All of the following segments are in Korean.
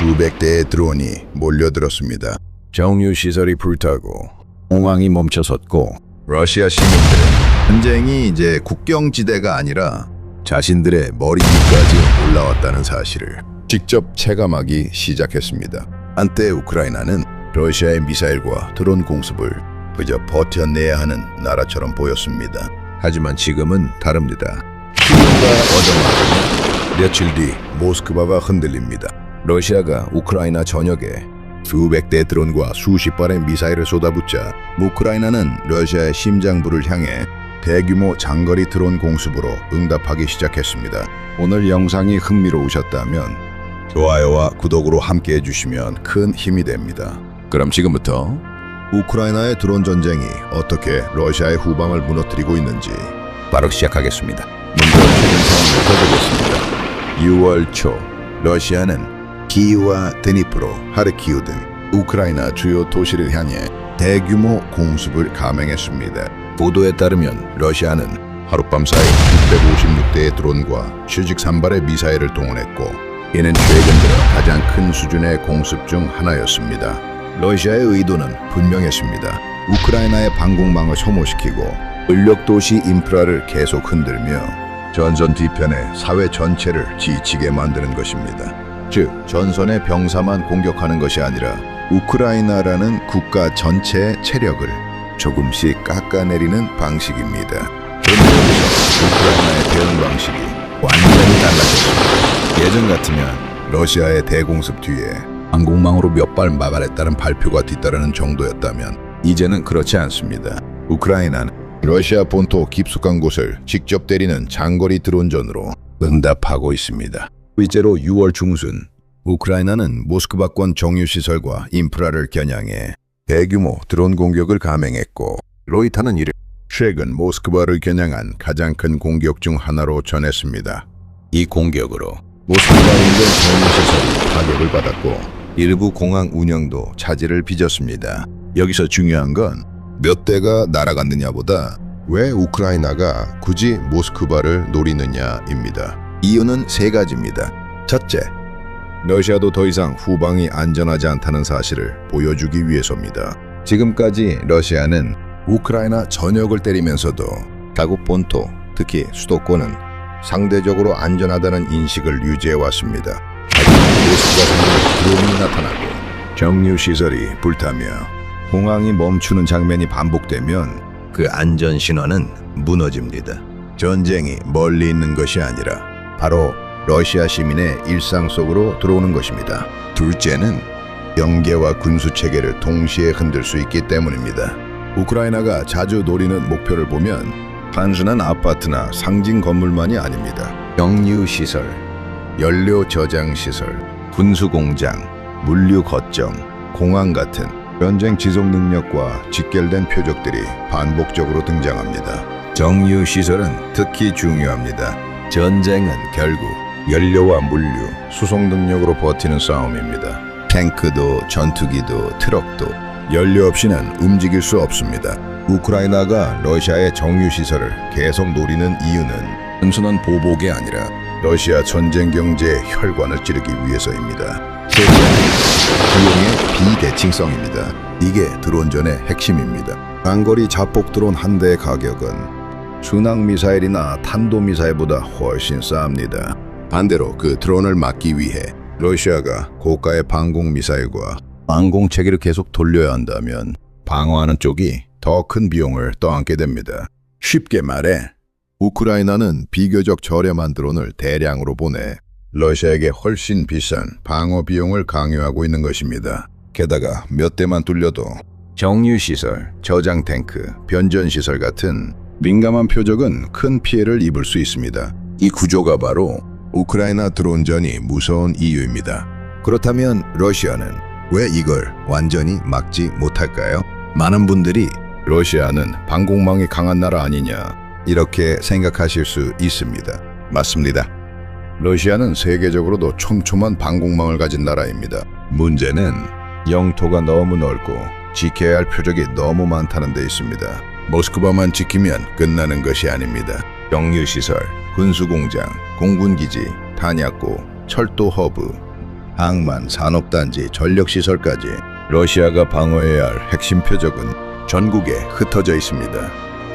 수백 대의 드론이 몰려들었습니다. 정유 시설이 불타고 공항이 멈춰섰고 러시아 시민들은 전쟁이 이제 국경지대가 아니라 자신들의 머리 위까지 올라왔다는 사실을 직접 체감하기 시작했습니다. 한때 우크라이나는 러시아의 미사일과 드론 공습을 그저 버텨내야 하는 나라처럼 보였습니다. 하지만 지금은 다릅니다. 키예프가 얻어맞으면 며칠 뒤 모스크바가 흔들립니다. 러시아가 우크라이나 전역에 수백 대 드론과 수십 발의 미사일을 쏟아붓자 우크라이나는 러시아의 심장부를 향해 대규모 장거리 드론 공습으로 응답하기 시작했습니다. 오늘 영상이 흥미로우셨다면 좋아요와 구독으로 함께 해주시면 큰 힘이 됩니다. 그럼 지금부터 우크라이나의 드론 전쟁이 어떻게 러시아의 후방을 무너뜨리고 있는지 바로 시작하겠습니다. 먼저 최근 상황부터 보겠습니다. 6월 초 러시아는 키이우와 드니프로, 하르키우 등 우크라이나 주요 도시를 향해 대규모 공습을 감행했습니다. 보도에 따르면 러시아는 하룻밤 사이 656대의 드론과 73발의 미사일을 동원했고 이는 최근 들어 가장 큰 수준의 공습 중 하나였습니다. 러시아의 의도는 분명했습니다. 우크라이나의 방공망을 소모시키고 전력도시 인프라를 계속 흔들며 전선 뒤편의 사회 전체를 지치게 만드는 것입니다. 즉, 전선의 병사만 공격하는 것이 아니라 우크라이나라는 국가 전체의 체력을 조금씩 깎아내리는 방식입니다. 그런데 여기서 우크라이나의 대응 방식이 완전히 달라졌습니다. 예전 같으면 러시아의 대공습 뒤에 항공망으로 몇 발 막아냈다는 발표가 뒤따르는 정도였다면 이제는 그렇지 않습니다. 우크라이나는 러시아 본토 깊숙한 곳을 직접 때리는 장거리 드론전으로 응답하고 있습니다. 실제로 6월 중순 우크라이나는 모스크바권 정유시설과 인프라를 겨냥해 대규모 드론 공격을 감행했고 로이터는 이를 최근 모스크바를 겨냥한 가장 큰 공격 중 하나로 전했습니다. 이 공격으로 모스크바 인근 정유시설이 타격을 받았고 일부 공항 운영도 차질을 빚었습니다. 여기서 중요한 건 몇 대가 날아갔느냐보다 왜 우크라이나가 굳이 모스크바를 노리느냐입니다. 이유는 세 가지입니다. 첫째, 러시아도 더 이상 후방이 안전하지 않다는 사실을 보여주기 위해서입니다. 지금까지 러시아는 우크라이나 전역을 때리면서도 자국 본토, 특히 수도권은 상대적으로 안전하다는 인식을 유지해왔습니다. 하지만 모스크바 상공에 드론이 나타나고 정유시설이 불타며 공항이 멈추는 장면이 반복되면 그 안전 신호는 무너집니다. 전쟁이 멀리 있는 것이 아니라 바로 러시아 시민의 일상 속으로 들어오는 것입니다. 둘째는 경계와 군수 체계를 동시에 흔들 수 있기 때문입니다. 우크라이나가 자주 노리는 목표를 보면 단순한 아파트나 상징 건물만이 아닙니다. 정유시설, 연료 저장 시설, 군수 공장, 물류 거점, 공항 같은 전쟁 지속 능력과 직결된 표적들이 반복적으로 등장합니다. 정유시설은 특히 중요합니다. 전쟁은 결국 연료와 물류, 수송 능력으로 버티는 싸움입니다. 탱크도, 전투기도, 트럭도 연료 없이는 움직일 수 없습니다. 우크라이나가 러시아의 정유시설을 계속 노리는 이유는 단순한 보복이 아니라 러시아 전쟁 경제의 혈관을 찌르기 위해서입니다. 비용의 비대칭성입니다. 이게 드론전의 핵심입니다. 장거리 자폭 드론 한 대의 가격은 순항미사일이나 탄도미사일보다 훨씬 쌉니다. 반대로 그 드론을 막기 위해 러시아가 고가의 방공미사일과 방공체계를 계속 돌려야 한다면 방어하는 쪽이 더 큰 비용을 떠안게 됩니다. 쉽게 말해 우크라이나는 비교적 저렴한 드론을 대량으로 보내 러시아에게 훨씬 비싼 방어 비용을 강요하고 있는 것입니다. 게다가 몇 대만 뚫려도 정유시설, 저장 탱크, 변전시설 같은 민감한 표적은 큰 피해를 입을 수 있습니다. 이 구조가 바로 우크라이나 드론전이 무서운 이유입니다. 그렇다면 러시아는 왜 이걸 완전히 막지 못할까요? 많은 분들이 러시아는 방공망이 강한 나라 아니냐 이렇게 생각하실 수 있습니다. 맞습니다. 러시아는 세계적으로도 촘촘한 방공망을 가진 나라입니다. 문제는 영토가 너무 넓고 지켜야 할 표적이 너무 많다는 데 있습니다. 모스크바만 지키면 끝나는 것이 아닙니다. 정유시설, 군수공장, 공군기지, 탄약고, 철도 허브, 항만, 산업단지, 전력시설까지 러시아가 방어해야 할 핵심 표적은 전국에 흩어져 있습니다.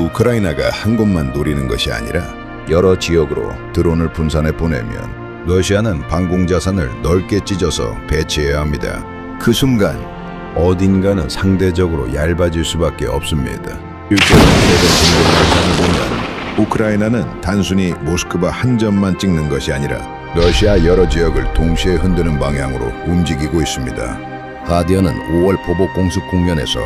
우크라이나가 한 곳만 노리는 것이 아니라 여러 지역으로 드론을 분산해 보내면 러시아는 방공자산을 넓게 찢어서 배치해야 합니다. 그 순간 어딘가는 상대적으로 얇아질 수밖에 없습니다. 실제로 최근 공격 영상을 보면 우크라이나는 단순히 모스크바 한 점만 찍는 것이 아니라 러시아 여러 지역을 동시에 흔드는 방향으로 움직이고 있습니다. 가디언은 5월 보복 공습 국면에서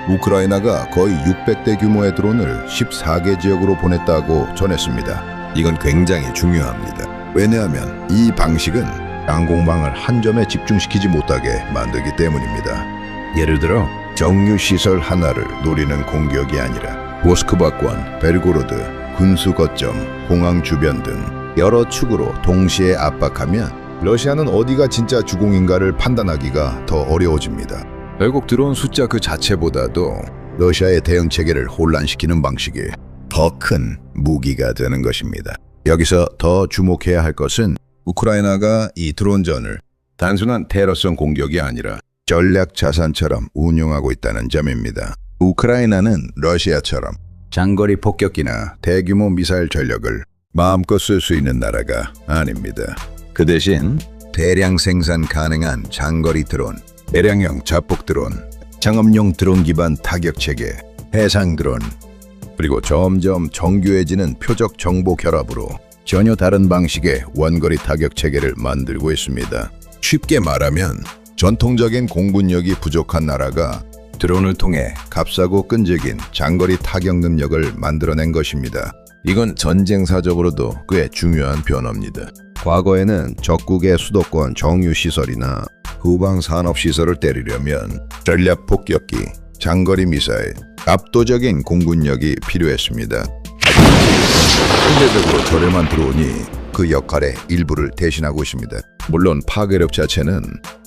우크라이나가 거의 600대 규모의 드론을 14개 지역으로 보냈다고 전했습니다. 이건 굉장히 중요합니다. 왜냐하면 이 방식은 항공망을 한 점에 집중시키지 못하게 만들기 때문입니다. 예를 들어 정유시설 하나를 노리는 공격이 아니라 모스크바권, 벨고로드, 군수 거점, 공항 주변 등 여러 축으로 동시에 압박하면 러시아는 어디가 진짜 주공인가를 판단하기가 더 어려워집니다. 결국 드론 숫자 그 자체보다도 러시아의 대응 체계를 혼란시키는 방식이 더 큰 무기가 되는 것입니다. 여기서 더 주목해야 할 것은 우크라이나가 이 드론전을 단순한 테러성 공격이 아니라 전략 자산처럼 운용하고 있다는 점입니다. 우크라이나는 러시아처럼 장거리 폭격기나 대규모 미사일 전력을 마음껏 쓸 수 있는 나라가 아닙니다. 그 대신 대량 생산 가능한 장거리 드론, 대량형 자폭 드론, 상업용 드론 기반 타격 체계, 해상 드론, 그리고 점점 정교해지는 표적 정보 결합으로 전혀 다른 방식의 원거리 타격 체계를 만들고 있습니다. 쉽게 말하면 전통적인 공군력이 부족한 나라가 드론을 통해 값싸고 끈질긴 장거리 타격 능력을 만들어낸 것입니다. 이건 전쟁사적으로도 꽤 중요한 변화입니다. 과거에는 적국의 수도권 정유시설이나 후방 산업시설을 때리려면 전략 폭격기, 장거리 미사일, 압도적인 공군력이 필요했습니다. 현대적으로 저렴한 드론이 그 역할의 일부를 대신하고 있습니다. 물론 파괴력 자체는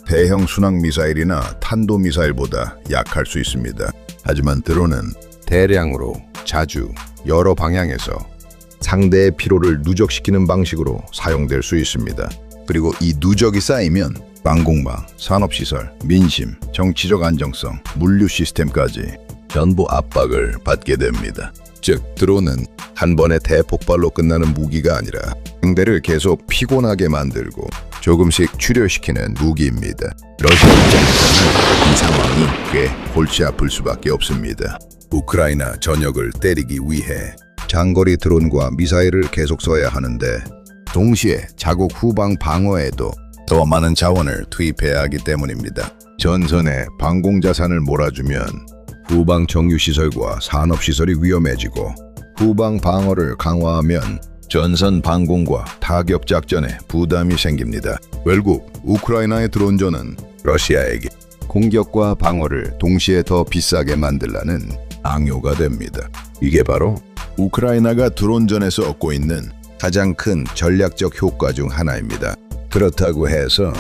대형 순항 미사일이나 탄도 미사일보다 약할 수 있습니다. 하지만 드론은 대량으로 자주 여러 방향에서 상대의 피로를 누적시키는 방식으로 사용될 수 있습니다. 그리고 이 누적이 쌓이면 방공망, 산업시설, 민심, 정치적 안정성, 물류 시스템까지 전부 압박을 받게 됩니다. 즉, 드론은 한 번의 대폭발로 끝나는 무기가 아니라 상대를 계속 피곤하게 만들고 조금씩 출혈시키는 무기입니다. 러시아 입장에서는 이 상황이 꽤 골치 아플 수밖에 없습니다. 우크라이나 전역을 때리기 위해 장거리 드론과 미사일을 계속 써야 하는데 동시에 자국 후방 방어에도 더 많은 자원을 투입해야 하기 때문입니다. 전선에 방공자산을 몰아주면 후방 정유시설과 산업시설이 위험해지고 후방 방어를 강화하면 전선 방공과 타격 작전에 부담이 생깁니다. 결국 우크라이나의 드론전은 러시아에게 공격과 방어를 동시에 더 비싸게 만들라는 앙요가 됩니다. 이게 바로 우크라이나가 드론전에서 얻고 있는 가장 큰 전략적 효과 중 하나입니다. 그렇다고 해서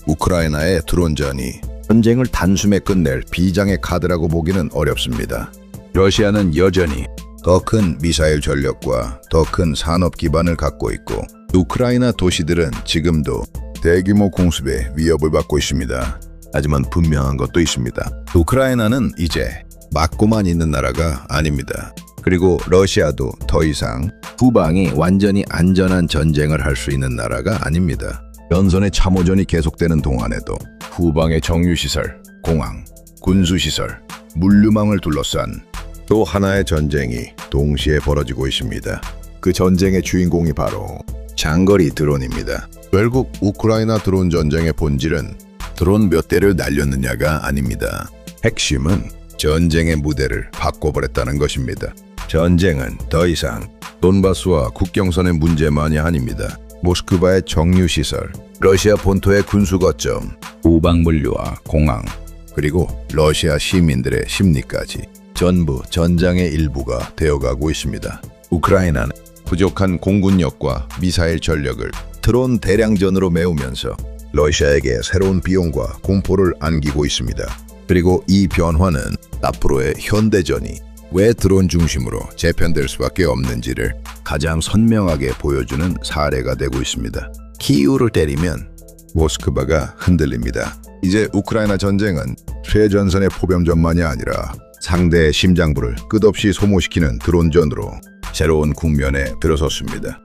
우크라이나의 드론전이 전쟁을 단숨에 끝낼 비장의 카드라고 보기는 어렵습니다. 러시아는 여전히 더 큰 미사일 전력과 더 큰 산업 기반을 갖고 있고 우크라이나 도시들은 지금도 대규모 공습의 위협을 받고 있습니다. 하지만 분명한 것도 있습니다. 우크라이나는 이제 막고만 있는 나라가 아닙니다. 그리고 러시아도 더 이상 후방이 완전히 안전한 전쟁을 할 수 있는 나라가 아닙니다. 전선의 참호전이 계속되는 동안에도 후방의 정유시설, 공항, 군수시설, 물류망을 둘러싼 또 하나의 전쟁이 동시에 벌어지고 있습니다. 그 전쟁의 주인공이 바로 장거리 드론입니다. 결국 우크라이나 드론 전쟁의 본질은 드론 몇 대를 날렸느냐가 아닙니다. 핵심은 전쟁의 무대를 바꿔버렸다는 것입니다. 전쟁은 더 이상 돈바스와 국경선의 문제만이 아닙니다. 모스크바의 정유시설, 러시아 본토의 군수거점, 후방 물류와 공항, 그리고 러시아 시민들의 심리까지 전부 전장의 일부가 되어가고 있습니다. 우크라이나는 부족한 공군력과 미사일 전력을 드론 대량전으로 메우면서 러시아에게 새로운 비용과 공포를 안기고 있습니다. 그리고 이 변화는 앞으로의 현대전이 왜 드론 중심으로 재편될 수밖에 없는지를 가장 선명하게 보여주는 사례가 되고 있습니다. 키이우를 때리면 모스크바가 흔들립니다. 이제 우크라이나 전쟁은 최전선의 포병전만이 아니라 상대의 심장부를 끝없이 소모시키는 드론전으로 새로운 국면에 들어섰습니다.